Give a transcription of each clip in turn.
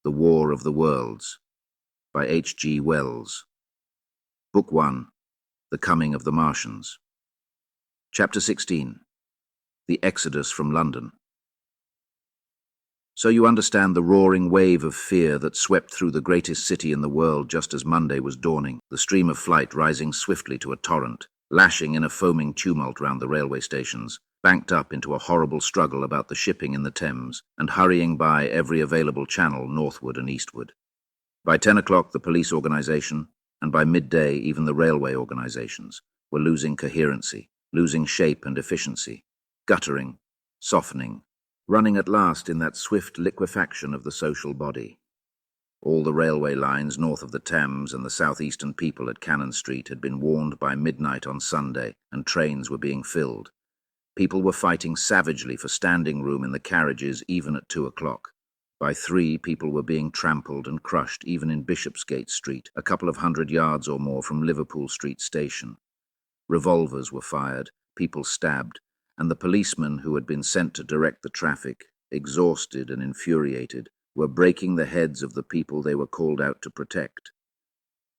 The War of the Worlds by H.G. Wells. Book 1. The Coming of the Martians. Chapter 16. The Exodus from London. So you understand the roaring wave of fear that swept through the greatest city in the world just as Monday was dawning, the stream of flight rising swiftly to a torrent, lashing in a foaming tumult round the railway stations, banked up into a horrible struggle about the shipping in the Thames, and hurrying by every available channel northward and eastward. By 10 o'clock the police organisation, and by midday even the railway organisations, were losing coherency, losing shape and efficiency, guttering, softening, running at last in that swift liquefaction of the social body. All the railway lines north of the Thames and the southeastern people at Cannon Street had been warned by midnight on Sunday, and trains were being filled. People were fighting savagely for standing room in the carriages even at 2 o'clock. By 3, people were being trampled and crushed even in Bishopsgate Street, a couple of 100 yards or more from Liverpool Street Station. Revolvers were fired, people stabbed, and the policemen who had been sent to direct the traffic, exhausted and infuriated, were breaking the heads of the people they were called out to protect.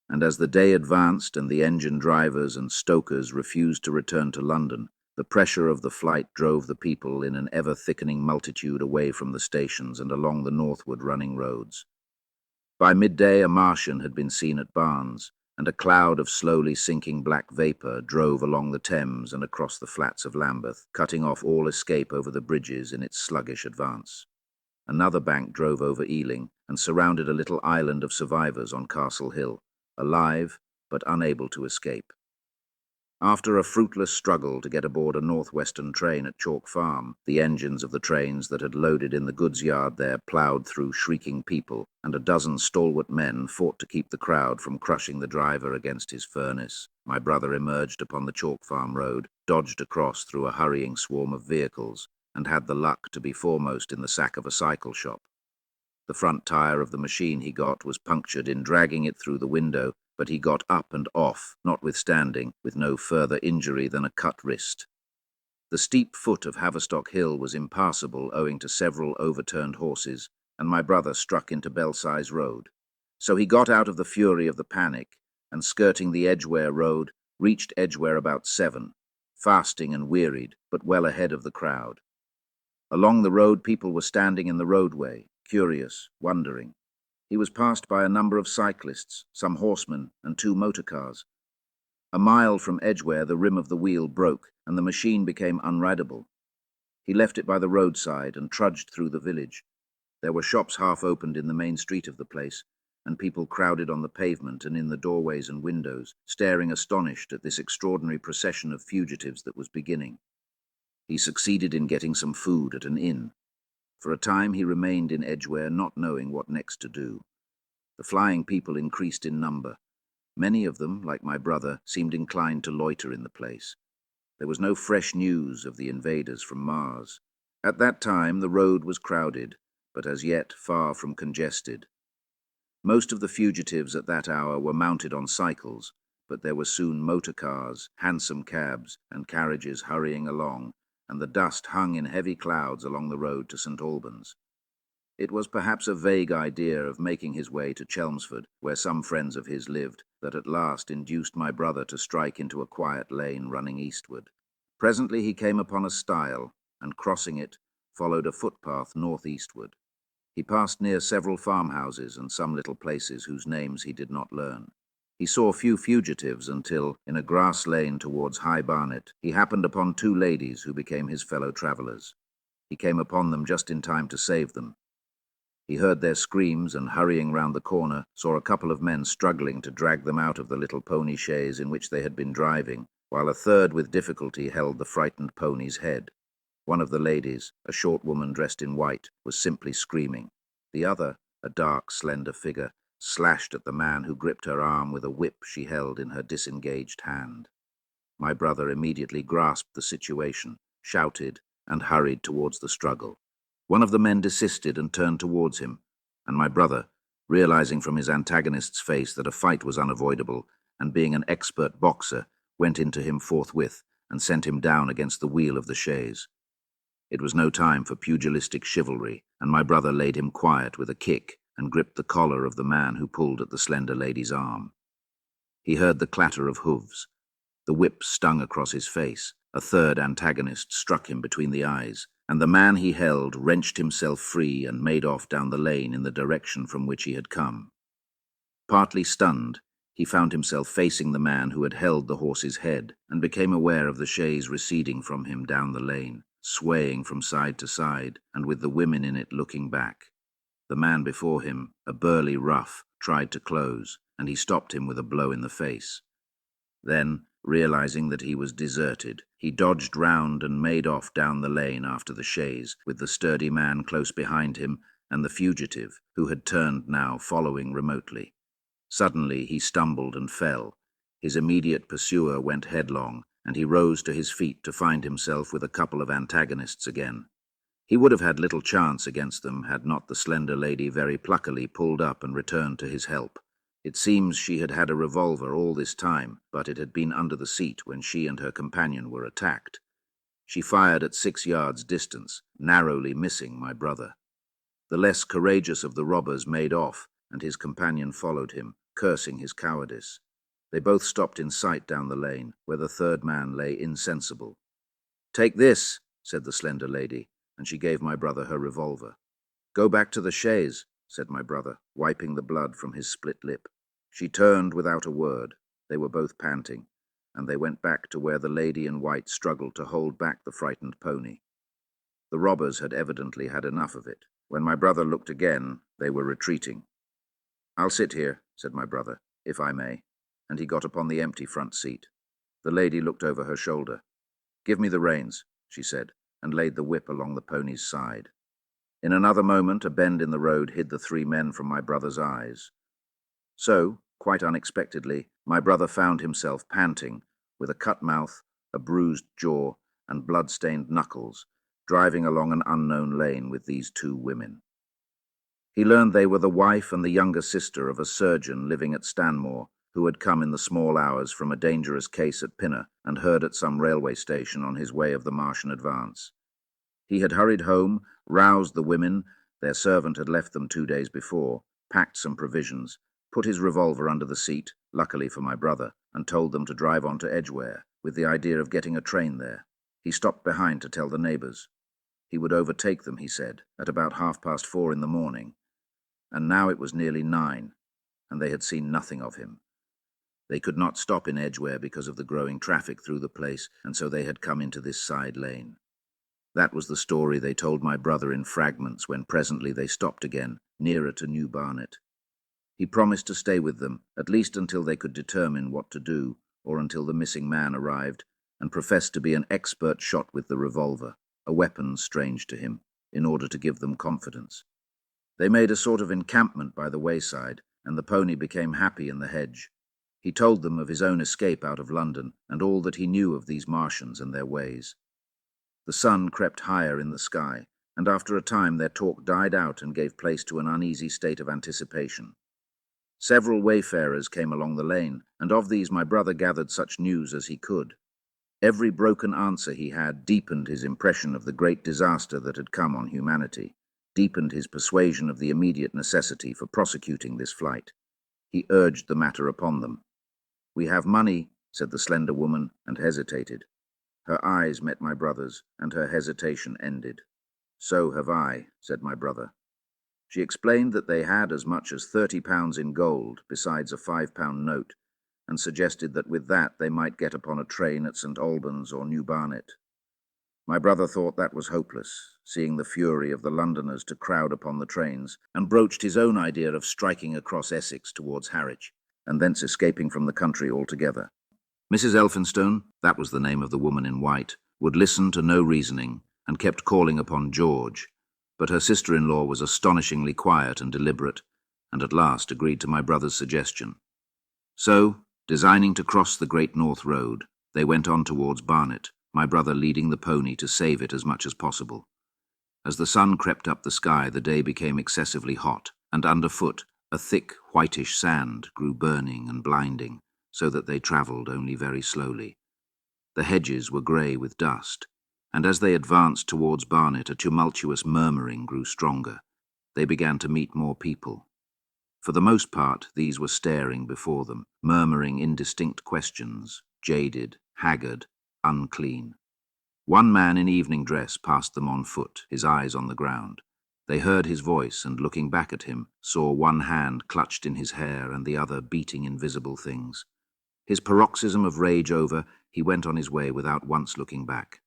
And as the day advanced and the engine drivers and stokers refused to return to London, the pressure of the flight drove the people in an ever-thickening multitude away from the stations and along the northward running roads. By midday a Martian had been seen at Barnes, and a cloud of slowly sinking black vapour drove along the Thames and across the flats of Lambeth, cutting off all escape over the bridges in its sluggish advance. Another bank drove over Ealing and surrounded a little island of survivors on Castle Hill, alive but unable to escape. After a fruitless struggle to get aboard a northwestern train at Chalk Farm, the engines of the trains that had loaded in the goods yard there ploughed through shrieking people, and a dozen stalwart men fought to keep the crowd from crushing the driver against his furnace. My brother emerged upon the Chalk Farm road, dodged across through a hurrying swarm of vehicles, and had the luck to be foremost in the sack of a cycle shop. The front tire of the machine he got was punctured in dragging it through the window, but he got up and off, notwithstanding, with no further injury than a cut wrist. The steep foot of Haverstock Hill was impassable owing to several overturned horses, and my brother struck into Belsize Road. So he got out of the fury of the panic, and skirting the Edgware Road, reached Edgware about 7, fasting and wearied, but well ahead of the crowd. Along the road people were standing in the roadway, curious, wondering. He was passed by a number of cyclists, some horsemen, and 2 motor cars. A mile from Edgware the rim of the wheel broke, and the machine became unrideable. He left it by the roadside and trudged through the village. There were shops half opened in the main street of the place, and people crowded on the pavement and in the doorways and windows, staring astonished at this extraordinary procession of fugitives that was beginning. He succeeded in getting some food at an inn. For a time he remained in Edgware, not knowing what next to do. The flying people increased in number. Many of them, like my brother, seemed inclined to loiter in the place. There was no fresh news of the invaders from Mars. At that time the road was crowded, but as yet far from congested. Most of the fugitives at that hour were mounted on cycles, but there were soon motor cars, hansom cabs, and carriages hurrying along, and the dust hung in heavy clouds along the road to St. Albans. It was perhaps a vague idea of making his way to Chelmsford, where some friends of his lived, that at last induced my brother to strike into a quiet lane running eastward. Presently he came upon a stile, and crossing it, followed a footpath northeastward. He passed near several farmhouses and some little places whose names he did not learn. He saw few fugitives until, in a grass lane towards High Barnet, he happened upon 2 ladies who became his fellow travellers. He came upon them just in time to save them. He heard their screams and, hurrying round the corner, saw a couple of men struggling to drag them out of the little pony chaise in which they had been driving, while a third with difficulty held the frightened pony's head. One of the ladies, a short woman dressed in white, was simply screaming. The other, a dark, slender figure, slashed at the man who gripped her arm with a whip she held in her disengaged hand. My brother immediately grasped the situation, shouted, and hurried towards the struggle. One of the men desisted and turned towards him, and my brother, realizing from his antagonist's face that a fight was unavoidable, and being an expert boxer, went into him forthwith and sent him down against the wheel of the chaise. It was no time for pugilistic chivalry, and my brother laid him quiet with a kick and gripped the collar of the man who pulled at the slender lady's arm. He heard the clatter of hooves. The whip stung across his face. A third antagonist struck him between the eyes, and the man he held wrenched himself free and made off down the lane in the direction from which he had come. Partly stunned, he found himself facing the man who had held the horse's head, and became aware of the chaise receding from him down the lane, swaying from side to side, and with the women in it looking back. The man before him, a burly rough, tried to close, and he stopped him with a blow in the face. Then, realizing that he was deserted, he dodged round and made off down the lane after the chaise, with the sturdy man close behind him and the fugitive, who had turned now, following remotely. Suddenly he stumbled and fell. His immediate pursuer went headlong, and he rose to his feet to find himself with a couple of antagonists again. He would have had little chance against them had not the slender lady very pluckily pulled up and returned to his help. It seems she had had a revolver all this time, but it had been under the seat when she and her companion were attacked. She fired at 6 yards distance, narrowly missing my brother. The less courageous of the robbers made off, and his companion followed him, cursing his cowardice. They both stopped in sight down the lane, where the third man lay insensible. "Take this," said the slender lady, and she gave my brother her revolver. "Go back to the chaise," said my brother, wiping the blood from his split lip. She turned without a word. They were both panting, and they went back to where the lady in white struggled to hold back the frightened pony. The robbers had evidently had enough of it. When my brother looked again, they were retreating. "I'll sit here," said my brother, "if I may," and he got upon the empty front seat. The lady looked over her shoulder. "Give me the reins," she said, and laid the whip along the pony's side. In another moment, a bend in the road hid the 3 men from my brother's eyes. So, quite unexpectedly, my brother found himself panting, with a cut mouth, a bruised jaw, and blood-stained knuckles, driving along an unknown lane with these 2 women. He learned they were the wife and the younger sister of a surgeon living at Stanmore, who had come in the small hours from a dangerous case at Pinner and heard at some railway station on his way of the Martian advance. He had hurried home, roused the women, their servant had left them 2 days before, packed some provisions, put his revolver under the seat, luckily for my brother, and told them to drive on to Edgware, with the idea of getting a train there. He stopped behind to tell the neighbours. He would overtake them, he said, at about 4:30 in the morning. And now it was nearly 9, and they had seen nothing of him. They could not stop in Edgware because of the growing traffic through the place, and so they had come into this side lane. That was the story they told my brother in fragments when presently they stopped again, nearer to New Barnet. He promised to stay with them, at least until they could determine what to do, or until the missing man arrived, and professed to be an expert shot with the revolver, a weapon strange to him, in order to give them confidence. They made a sort of encampment by the wayside, and the pony became happy in the hedge. He told them of his own escape out of London, and all that he knew of these Martians and their ways. The sun crept higher in the sky, and after a time their talk died out and gave place to an uneasy state of anticipation. Several wayfarers came along the lane, and of these my brother gathered such news as he could. Every broken answer he had deepened his impression of the great disaster that had come on humanity, deepened his persuasion of the immediate necessity for prosecuting this flight. He urged the matter upon them. "We have money," said the slender woman, and hesitated. Her eyes met my brother's, and her hesitation ended. "So have I," said my brother. She explained that they had as much as £30 in gold, besides a £5 note, and suggested that with that they might get upon a train at St. Albans or New Barnet. My brother thought that was hopeless, seeing the fury of the Londoners to crowd upon the trains, and broached his own idea of striking across Essex towards Harwich, and thence escaping from the country altogether. Mrs. Elphinstone, that was the name of the woman in white, would listen to no reasoning, and kept calling upon George, but her sister-in-law was astonishingly quiet and deliberate, and at last agreed to my brother's suggestion. So, designing to cross the Great North Road, they went on towards Barnet, my brother leading the pony to save it as much as possible. As the sun crept up the sky, the day became excessively hot, and underfoot a thick, whitish sand grew burning and blinding, so that they travelled only very slowly. The hedges were grey with dust, and as they advanced towards Barnet, a tumultuous murmuring grew stronger. They began to meet more people. For the most part, these were staring before them, murmuring indistinct questions, jaded, haggard, unclean. One man in evening dress passed them on foot, his eyes on the ground. They heard his voice, and looking back at him, saw one hand clutched in his hair and the other beating invisible things. His paroxysm of rage over, he went on his way without once looking back.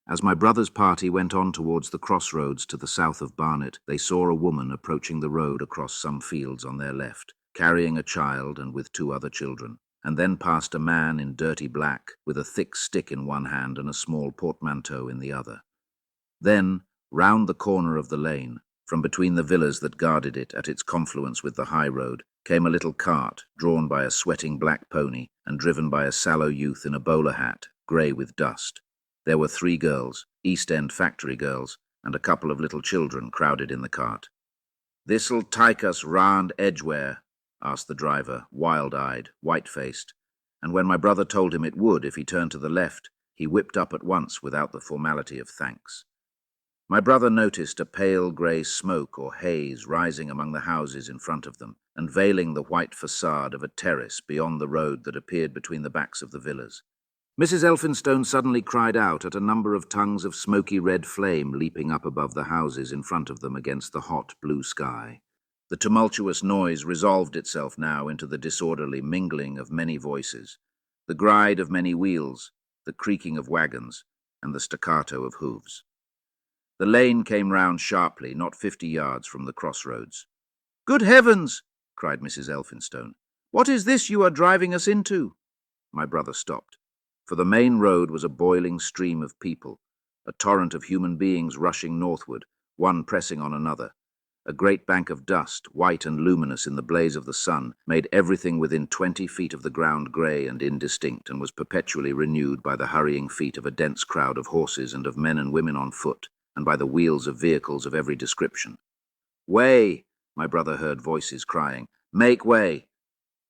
As my brother's party went on towards the crossroads to the south of Barnet, they saw a woman approaching the road across some fields on their left, carrying a child and with 2 other children, and then passed a man in dirty black, with a thick stick in one hand and a small portmanteau in the other. Then, round the corner of the lane, from between the villas that guarded it at its confluence with the high road, came a little cart, drawn by a sweating black pony and driven by a sallow youth in a bowler hat, grey with dust. There were 3 girls, East End factory girls, and a couple of little children crowded in the cart. "This'll take us round Edgware?" asked the driver, wild-eyed, white-faced, and when my brother told him it would if he turned to the left, he whipped up at once without the formality of thanks. My brother noticed a pale grey smoke or haze rising among the houses in front of them, and veiling the white facade of a terrace beyond the road that appeared between the backs of the villas. Mrs. Elphinstone suddenly cried out at a number of tongues of smoky red flame leaping up above the houses in front of them against the hot blue sky. The tumultuous noise resolved itself now into the disorderly mingling of many voices, the gride of many wheels, the creaking of wagons, and the staccato of hoofs. The lane came round sharply, not 50 yards from the crossroads. "Good heavens!" cried Mrs. Elphinstone. "What is this you are driving us into?" My brother stopped. For the main road was a boiling stream of people, a torrent of human beings rushing northward, one pressing on another. A great bank of dust, white and luminous in the blaze of the sun, made everything within 20 feet of the ground grey and indistinct, and was perpetually renewed by the hurrying feet of a dense crowd of horses and of men and women on foot, and by the wheels of vehicles of every description. "Way!" my brother heard voices crying. "Make way!"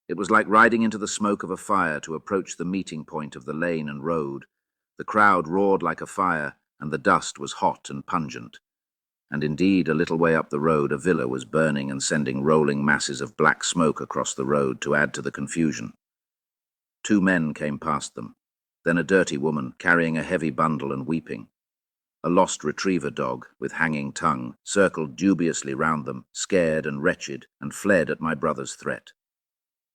It was like riding into the smoke of a fire to approach the meeting point of the lane and road. The crowd roared like a fire, and the dust was hot and pungent. And indeed, a little way up the road, a villa was burning and sending rolling masses of black smoke across the road to add to the confusion. 2 men came past them, then a dirty woman carrying a heavy bundle and weeping. A lost retriever dog, with hanging tongue, circled dubiously round them, scared and wretched, and fled at my brother's threat.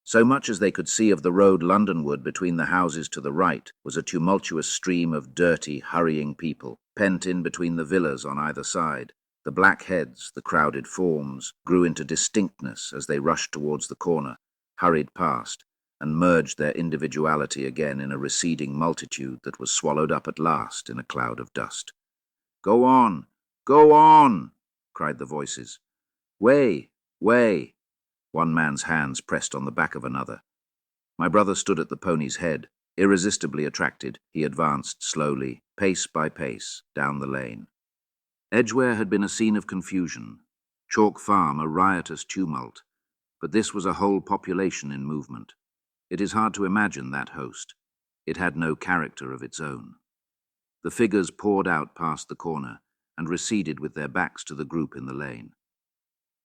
So much as they could see of the road Londonward between the houses to the right was a tumultuous stream of dirty, hurrying people, pent in between the villas on either side. The black heads, the crowded forms, grew into distinctness as they rushed towards the corner, hurried past, and merged their individuality again in a receding multitude that was swallowed up at last in a cloud of dust. "Go on! Go on!" cried the voices. "Way! Way!" One man's hands pressed on the back of another. My brother stood at the pony's head. Irresistibly attracted, he advanced slowly, pace by pace, down the lane. Edgware had been a scene of confusion, Chalk Farm a riotous tumult, but this was a whole population in movement. It is hard to imagine that host. It had no character of its own. The figures poured out past the corner and receded with their backs to the group in the lane.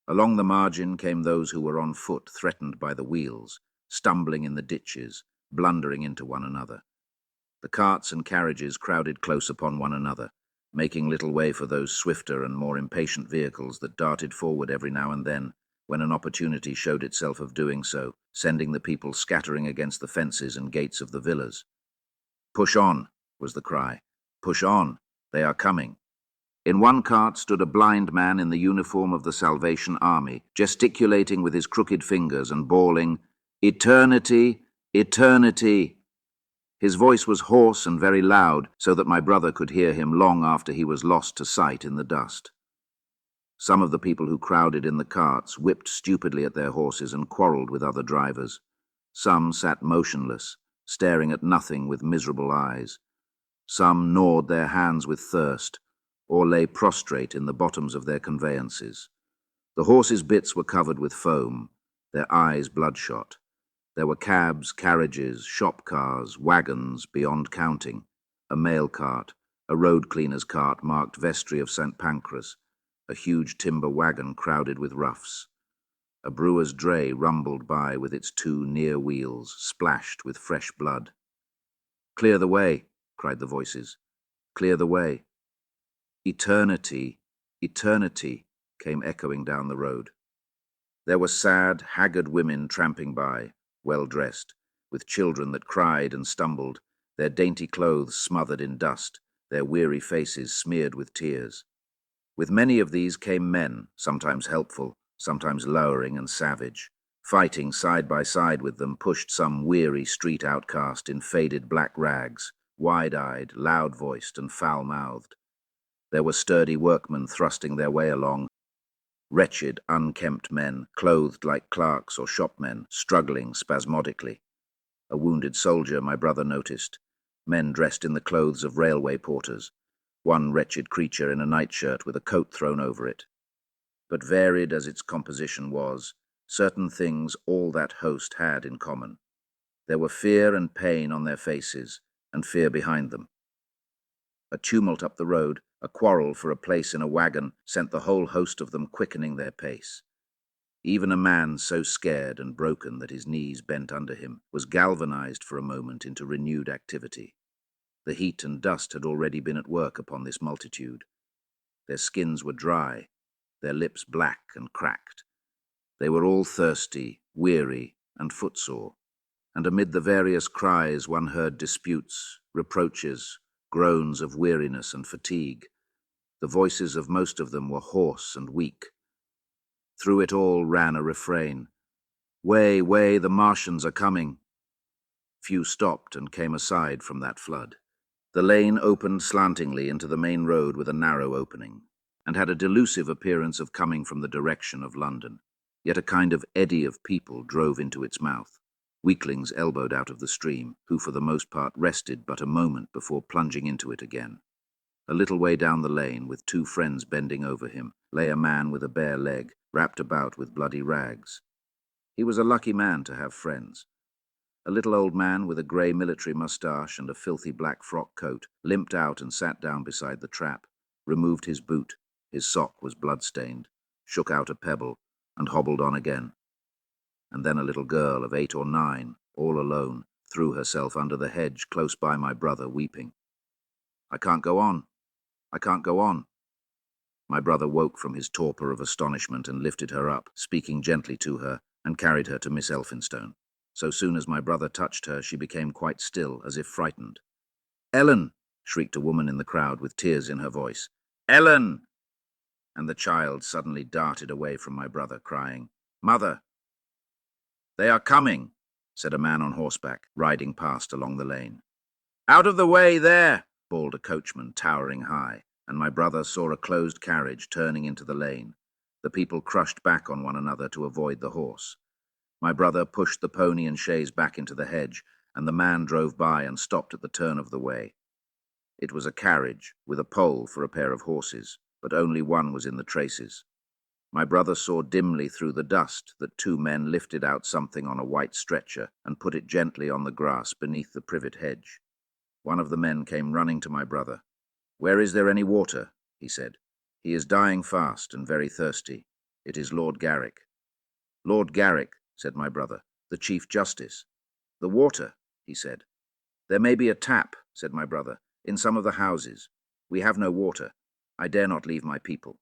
Along the margin came those who were on foot, threatened by the wheels, stumbling in the ditches, blundering into one another. The carts and carriages crowded close upon one another, making little way for those swifter and more impatient vehicles that darted forward every now and then, when an opportunity showed itself of doing so, sending the people scattering against the fences and gates of the villas. "Push on," was the cry. "Push on. They are coming." In one cart stood a blind man in the uniform of the Salvation Army, gesticulating with his crooked fingers and bawling, "Eternity! Eternity!" His voice was hoarse and very loud, so that my brother could hear him long after he was lost to sight in the dust. Some of the people who crowded in the carts whipped stupidly at their horses and quarrelled with other drivers. Some sat motionless, staring at nothing with miserable eyes. Some gnawed their hands with thirst, or lay prostrate in the bottoms of their conveyances. The horses' bits were covered with foam, their eyes bloodshot. There were cabs, carriages, shop cars, wagons, beyond counting, a mail cart, a road cleaner's cart marked Vestry of St. Pancras, a huge timber wagon crowded with roughs. A brewer's dray rumbled by with its two near wheels, splashed with fresh blood. "Clear the way," cried the voices. "Clear the way." "Eternity, eternity," came echoing down the road. There were sad, haggard women tramping by, well-dressed, with children that cried and stumbled, their dainty clothes smothered in dust, their weary faces smeared with tears. With many of these came men, sometimes helpful, sometimes lowering and savage. Fighting side by side with them pushed some weary street outcast in faded black rags, wide-eyed, loud-voiced and foul-mouthed. There were sturdy workmen thrusting their way along, wretched, unkempt men, clothed like clerks or shopmen, struggling spasmodically. A wounded soldier, my brother noticed. Men dressed in the clothes of railway porters. One wretched creature in a nightshirt with a coat thrown over it. But varied as its composition was, certain things all that host had in common. There were fear and pain on their faces, and fear behind them. A tumult up the road, a quarrel for a place in a wagon, sent the whole host of them quickening their pace. Even a man so scared and broken that his knees bent under him was galvanized for a moment into renewed activity. The heat and dust had already been at work upon this multitude. Their skins were dry, their lips black and cracked. They were all thirsty, weary, and footsore, and amid the various cries one heard disputes, reproaches, groans of weariness and fatigue. The voices of most of them were hoarse and weak. Through it all ran a refrain, "Way, way, the Martians are coming." Few stopped and came aside from that flood. The lane opened slantingly into the main road with a narrow opening, and had a delusive appearance of coming from the direction of London. Yet a kind of eddy of people drove into its mouth. Weaklings elbowed out of the stream, who for the most part rested but a moment before plunging into it again. A little way down the lane, with two friends bending over him, lay a man with a bare leg, wrapped about with bloody rags. He was a lucky man to have friends. A little old man with a grey military moustache and a filthy black frock coat limped out and sat down beside the trap, removed his boot, his sock was blood-stained, shook out a pebble, and hobbled on again. And then a little girl of 8 or 9, all alone, threw herself under the hedge close by my brother, weeping. "I can't go on. I can't go on." My brother woke from his torpor of astonishment and lifted her up, speaking gently to her, and carried her to Miss Elphinstone. So soon as my brother touched her, she became quite still, as if frightened. "Ellen!" shrieked a woman in the crowd with tears in her voice. "Ellen!" And the child suddenly darted away from my brother, crying, "Mother!" "They are coming," said a man on horseback, riding past along the lane. "Out of the way there!" bawled a coachman, towering high, and my brother saw a closed carriage turning into the lane. The people crushed back on one another to avoid the horse. My brother pushed the pony and chaise back into the hedge, and the man drove by and stopped at the turn of the way. It was a carriage, with a pole for a pair of horses, but only one was in the traces. My brother saw dimly through the dust that 2 men lifted out something on a white stretcher and put it gently on the grass beneath the privet hedge. One of the men came running to my brother. "Where is there any water?" he said. "He is dying fast and very thirsty. It is Lord Garrick." "Lord Garrick," said my brother, "the Chief Justice." "The water," he said. "There may be a tap," said my brother, "in some of the houses. We have no water. I dare not leave my people."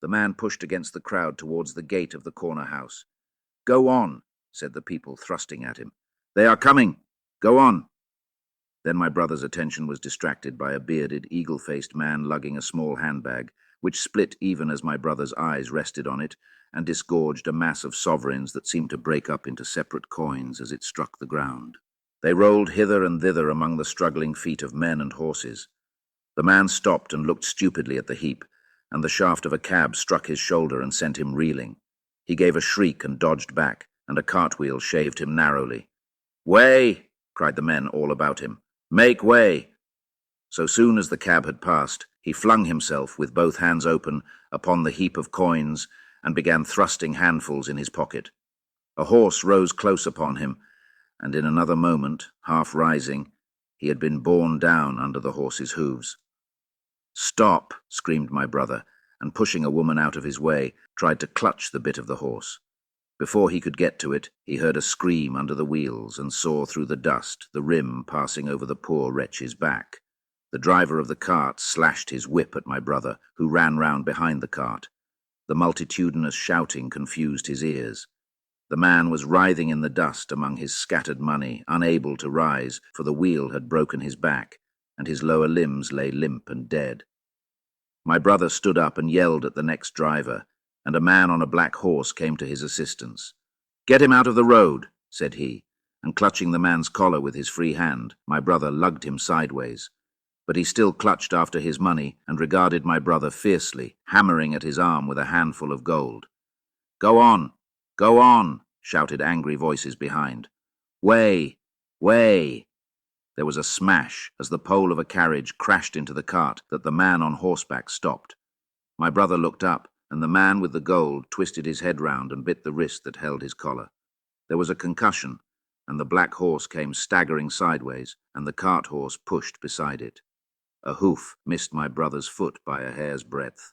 The man pushed against the crowd towards the gate of the corner house. "Go on," said the people, thrusting at him. "They are coming. Go on." Then my brother's attention was distracted by a bearded, eagle-faced man lugging a small handbag, which split even as my brother's eyes rested on it, and disgorged a mass of sovereigns that seemed to break up into separate coins as it struck the ground. They rolled hither and thither among the struggling feet of men and horses. The man stopped and looked stupidly at the heap, and the shaft of a cab struck his shoulder and sent him reeling. He gave a shriek and dodged back, and a cartwheel shaved him narrowly. "Way!" cried the men all about him. "Make way!" So soon as the cab had passed, he flung himself, with both hands open, upon the heap of coins and began thrusting handfuls in his pocket. A horse rose close upon him, and in another moment, half rising, he had been borne down under the horse's hooves. "Stop!" screamed my brother, and pushing a woman out of his way, tried to clutch the bit of the horse. Before he could get to it, he heard a scream under the wheels and saw through the dust the rim passing over the poor wretch's back. The driver of the cart slashed his whip at my brother, who ran round behind the cart. The multitudinous shouting confused his ears. The man was writhing in the dust among his scattered money, unable to rise, for the wheel had broken his back, and his lower limbs lay limp and dead. My brother stood up and yelled at the next driver, and a man on a black horse came to his assistance. "Get him out of the road," said he, and clutching the man's collar with his free hand, my brother lugged him sideways. But he still clutched after his money and regarded my brother fiercely, hammering at his arm with a handful of gold. "Go on! Go on!" shouted angry voices behind. "Way! Way!" There was a smash as the pole of a carriage crashed into the cart that the man on horseback stopped. My brother looked up, and the man with the gold twisted his head round and bit the wrist that held his collar. There was a concussion, and the black horse came staggering sideways, and the cart horse pushed beside it. A hoof missed my brother's foot by a hair's breadth.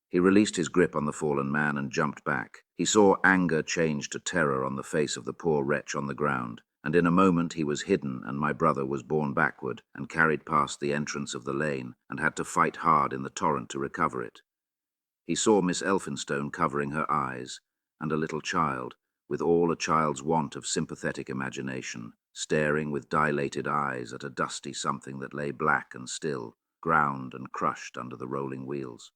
He released his grip on the fallen man and jumped back. He saw anger change to terror on the face of the poor wretch on the ground, and in a moment he was hidden, and my brother was borne backward and carried past the entrance of the lane and had to fight hard in the torrent to recover it. He saw Miss Elphinstone covering her eyes, and a little child, with all a child's want of sympathetic imagination, staring with dilated eyes at a dusty something that lay black and still, ground and crushed under the rolling wheels.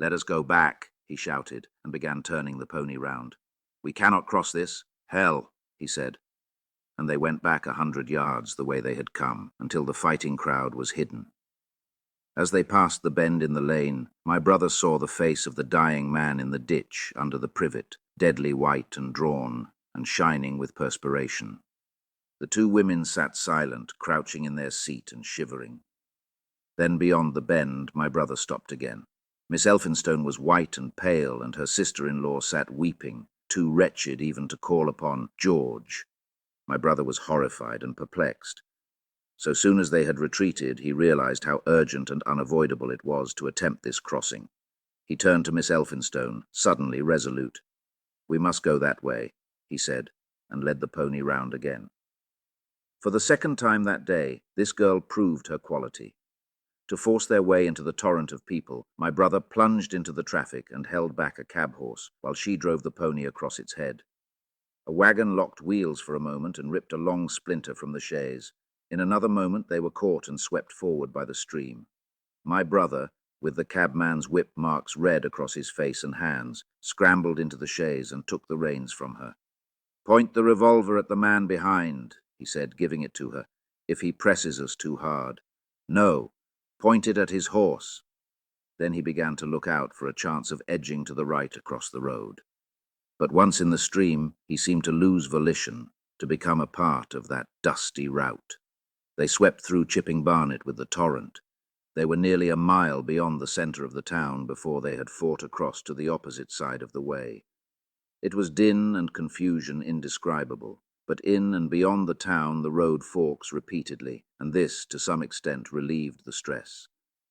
"Let us go back," he shouted, and began turning the pony round. "We cannot cross this. Hell," he said. And they went back 100 yards the way they had come, until the fighting crowd was hidden. As they passed the bend in the lane, my brother saw the face of the dying man in the ditch under the privet, deadly white and drawn, and shining with perspiration. The two women sat silent, crouching in their seat and shivering. Then beyond the bend, my brother stopped again. Miss Elphinstone was white and pale, and her sister-in-law sat weeping, too wretched even to call upon George. My brother was horrified and perplexed. So soon as they had retreated, he realized how urgent and unavoidable it was to attempt this crossing. He turned to Miss Elphinstone, suddenly resolute. "We must go that way," he said, and led the pony round again. For the second time that day, this girl proved her quality. To force their way into the torrent of people, my brother plunged into the traffic and held back a cab horse, while she drove the pony across its head. A wagon locked wheels for a moment and ripped a long splinter from the chaise. In another moment they were caught and swept forward by the stream. My brother, with the cabman's whip marks red across his face and hands, scrambled into the chaise and took the reins from her. "Point the revolver at the man behind," he said, giving it to her, "if he presses us too hard. No, point it at his horse." Then he began to look out for a chance of edging to the right across the road. But once in the stream, he seemed to lose volition, to become a part of that dusty rout. They swept through Chipping Barnet with the torrent. They were nearly a mile beyond the centre of the town before they had fought across to the opposite side of the way. It was din and confusion indescribable, but in and beyond the town the road forks repeatedly, and this, to some extent, relieved the stress.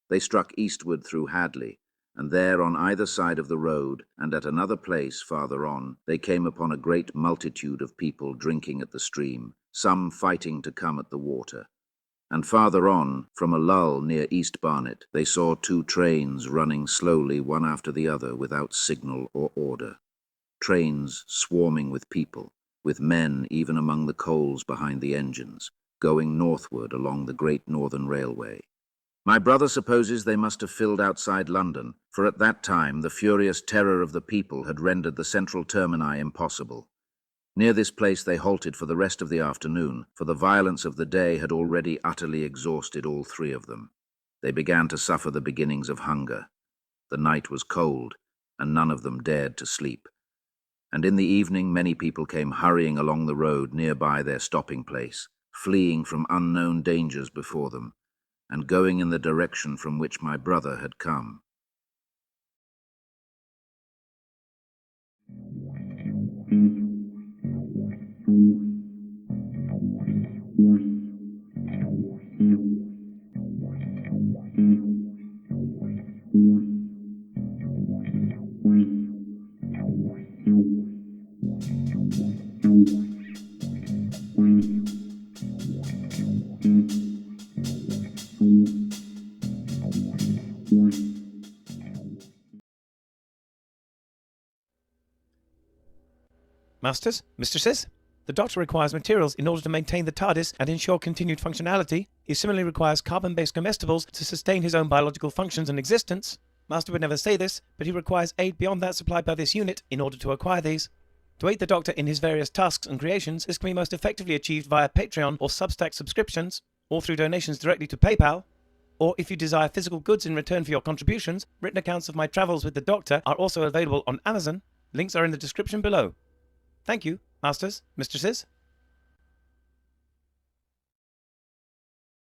They struck eastward through Hadley, and there on either side of the road, and at another place farther on, they came upon a great multitude of people drinking at the stream, some fighting to come at the water. And farther on, from a lull near East Barnet, they saw two trains running slowly one after the other without signal or order. Trains swarming with people, with men even among the coals behind the engines, going northward along the Great Northern Railway. My brother supposes they must have filled outside London, for at that time the furious terror of the people had rendered the central termini impossible. Near this place they halted for the rest of the afternoon, for the violence of the day had already utterly exhausted all three of them. They began to suffer the beginnings of hunger. The night was cold, and none of them dared to sleep. And in the evening many people came hurrying along the road nearby their stopping place, fleeing from unknown dangers before them, and going in the direction from which my brother had come. Masters, mistresses, the Doctor requires materials in order to maintain the TARDIS and ensure continued functionality. He similarly requires carbon-based comestibles to sustain his own biological functions and existence. Master would never say this, but he requires aid beyond that supplied by this unit in order to acquire these. To aid the Doctor in his various tasks and creations, this can be most effectively achieved via Patreon or Substack subscriptions, or through donations directly to PayPal. Or if you desire physical goods in return for your contributions, written accounts of my travels with the Doctor are also available on Amazon. Links are in the description below. Thank you, masters, mistresses.